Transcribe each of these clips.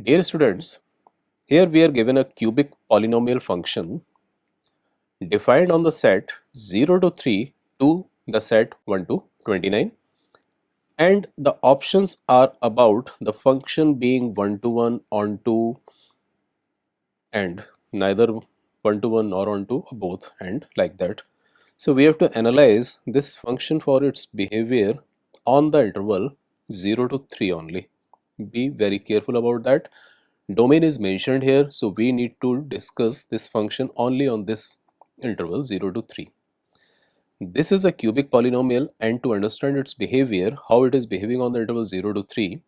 Dear students, here we are given a cubic polynomial function defined on the set 0 to 3 to the set 1 to 29, and the options are about the function being 1 to 1, on to, and neither 1 to 1 nor on to, both, and like that. So we have to analyze this function for its behavior on the interval 0 to 3 only. Be very careful about that. Domain is mentioned here, so we need to discuss this function only on this interval 0 to 3. This is a cubic polynomial, and to understand its behavior, how it is behaving on the interval 0 to 3,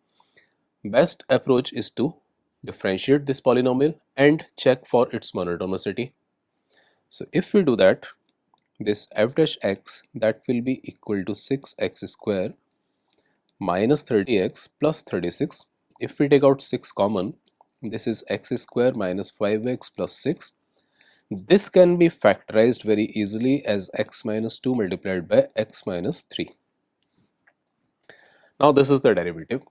best approach is to differentiate this polynomial and check for its monotonicity. So if we do that, this f dash x, that will be equal to 6x square minus 30x plus 36. If we take out 6 common, this is x square minus 5x plus 6. This can be factorized very easily as x minus 2 multiplied by x minus 3. Now this is the derivative,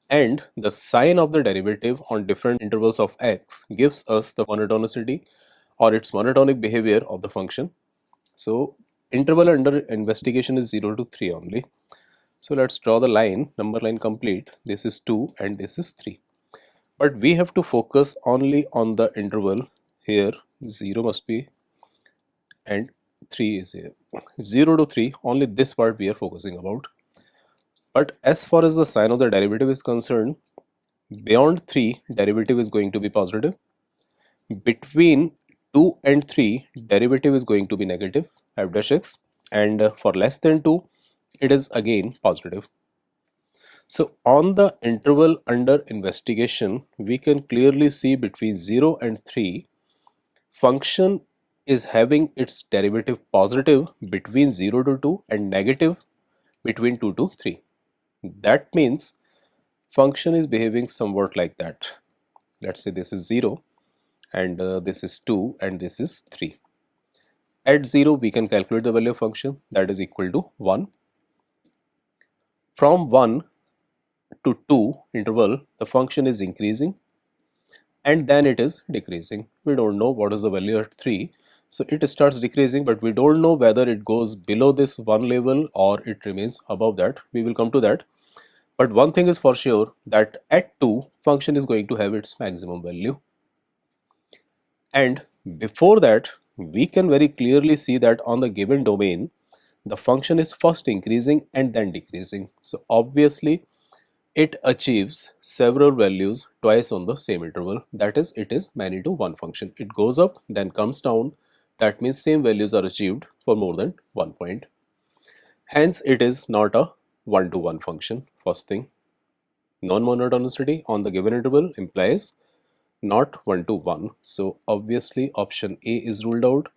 and the sign of the derivative on different intervals of x gives us the monotonicity or its monotonic behavior of the function. So interval under investigation is 0 to 3 only. So let's draw the line, number line complete. This is 2 and this is 3. But we have to focus only on the interval here. 0 must be and 3 is here. 0 to 3, only this part we are focusing about. But as far as the sign of the derivative is concerned, beyond 3 derivative is going to be positive. Between 2 and 3 derivative is going to be negative f dash x, and for less than 2 it is again positive. So on the interval under investigation, we can clearly see between 0 and 3 function is having its derivative positive between 0 to 2 and negative between 2 to 3. That means function is behaving somewhat like that. Let's say this is 0 and this is 2 and this is 3. At 0 we can calculate the value of function, that is equal to 1. From 1 to 2 interval, the function is increasing and then it is decreasing. We don't know what is the value at 3, so it starts decreasing, but we don't know whether it goes below this 1 level or it remains above that. We will come to that. But one thing is for sure, that at 2 function is going to have its maximum value. And before that, we can very clearly see that on the given domain, the function is first increasing and then decreasing. So obviously it achieves several values twice on the same interval. That is, it is many to one function. It goes up, then comes down. That means same values are achieved for more than one point. Hence, it is not a one-to-one function. First thing, non-monotonicity on the given interval implies not one-to-one. So obviously option A is ruled out.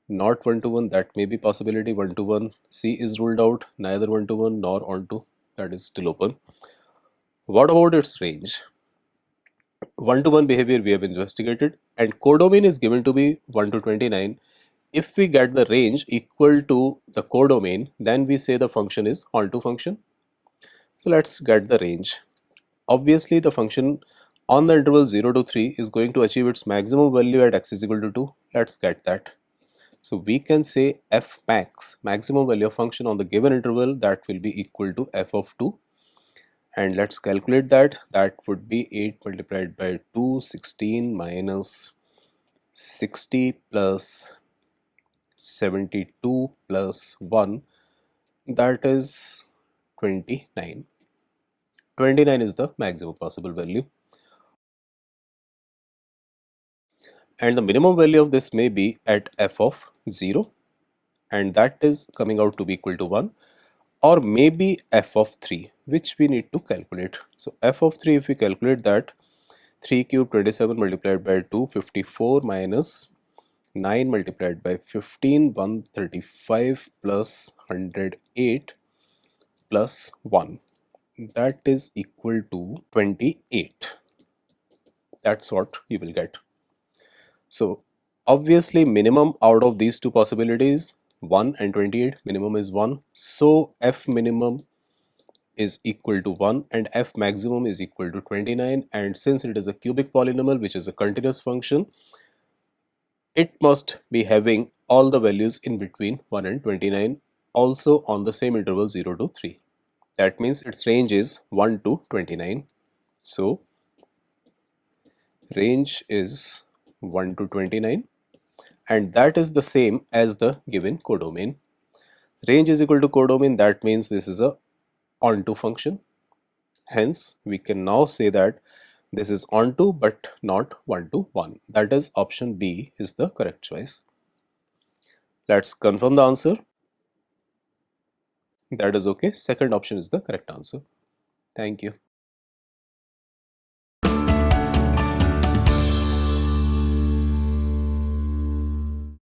Not one-to-one, that may be possibility. One-to-one, C is ruled out. Neither one-to-one nor onto, that is still open. What about its range? One-to-one behavior we have investigated, and codomain is given to be 1 to 29. If we get the range equal to the codomain, then we say the function is onto function. So let's get the range. Obviously the function on the interval 0 to 3 is going to achieve its maximum value at x is equal to 2. Let's get that. So we can say f max, maximum value of function on the given interval, that will be equal to f of 2. And let's calculate that. That would be 8 multiplied by 2, 16 minus 60 plus 72 plus 1, that is 29. 29 is the maximum possible value. And the minimum value of this may be at f of 0, and that is coming out to be equal to 1, or maybe f of 3, which we need to calculate. So f of 3, if we calculate that, 3 cube 27 multiplied by 2, 54 minus 9 multiplied by 15, 135 plus 108 plus 1, that is equal to 28. That's what you will get. So obviously minimum out of these two possibilities, 1 and 28, minimum is 1. So f minimum is equal to 1 and f maximum is equal to 29, and since it is a cubic polynomial which is a continuous function, it must be having all the values in between 1 and 29 also on the same interval 0 to 3. That means its range is 1 to 29. So range is 1 to 29, and that is the same as the given codomain. Range is equal to codomain, that means this is a onto function. Hence, we can now say that this is onto but not 1 to 1. That is option B is the correct choice. Let's confirm the answer. That is okay. Second option is the correct answer. Thank you.